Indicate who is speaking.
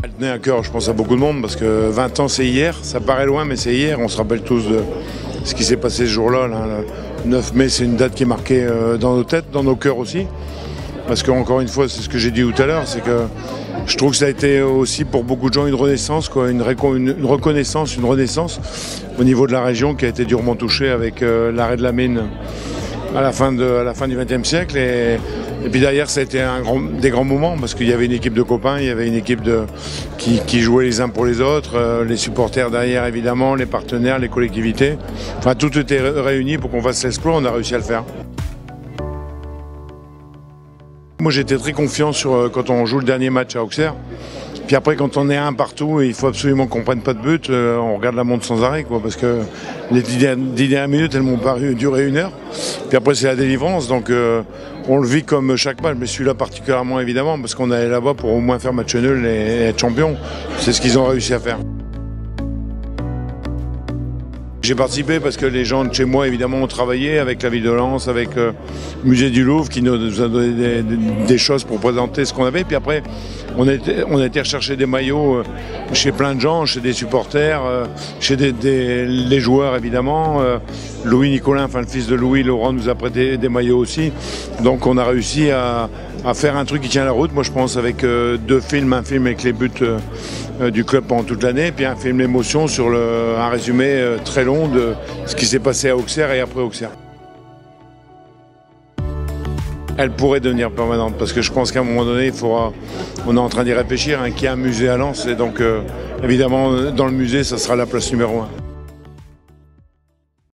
Speaker 1: Elle tenait à cœur, je pense, à beaucoup de monde, parce que 20 ans, c'est hier. Ça paraît loin, mais c'est hier. On se rappelle tous de ce qui s'est passé ce jour-là. Le 9 mai, c'est une date qui est marquée dans nos têtes, dans nos cœurs aussi. Parce qu'encore une fois, c'est ce que j'ai dit tout à l'heure, c'est que je trouve que ça a été aussi pour beaucoup de gens une renaissance, quoi, une reconnaissance, une renaissance au niveau de la région qui a été durement touchée avec l'arrêt de la mine à la fin du XXe siècle. Et puis derrière, ça a été des grands moments, parce qu'il y avait une équipe de copains, il y avait une équipe qui jouait les uns pour les autres, les supporters derrière évidemment, les partenaires, les collectivités. Enfin, tout était réuni pour qu'on fasse l'exploit, on a réussi à le faire. Moi, j'étais très confiant quand on joue le dernier match à Auxerre. Puis après, quand on est un partout, il faut absolument qu'on ne prenne pas de but. On regarde la montre sans arrêt, quoi, parce que les 10 dernières minutes, elles m'ont paru durer 1 heure. Puis après, c'est la délivrance. Donc, on le vit comme chaque match. Mais celui-là particulièrement, évidemment, parce qu'on allait là-bas pour au moins faire match nul et être champion. C'est ce qu'ils ont réussi à faire. J'ai participé parce que les gens de chez moi, évidemment, ont travaillé avec la ville de Lens, avec le musée du Louvre, qui nous a donné des choses pour présenter ce qu'on avait. Puis après, on a été rechercher des maillots chez plein de gens, chez des supporters, chez les joueurs, évidemment. Louis Nicolin, enfin le fils de Louis Laurent, nous a prêté des maillots aussi. Donc on a réussi à faire un truc qui tient la route, moi je pense, avec 2 films, un film avec les buts du club pendant toute l'année, puis un film d'émotion sur un résumé très long de ce qui s'est passé à Auxerre et après Auxerre. Elle pourrait devenir permanente, parce que je pense qu'à un moment donné, on est en train d'y réfléchir, qu'il y a un musée à Lens, et donc évidemment dans le musée, ça sera la place numéro 1.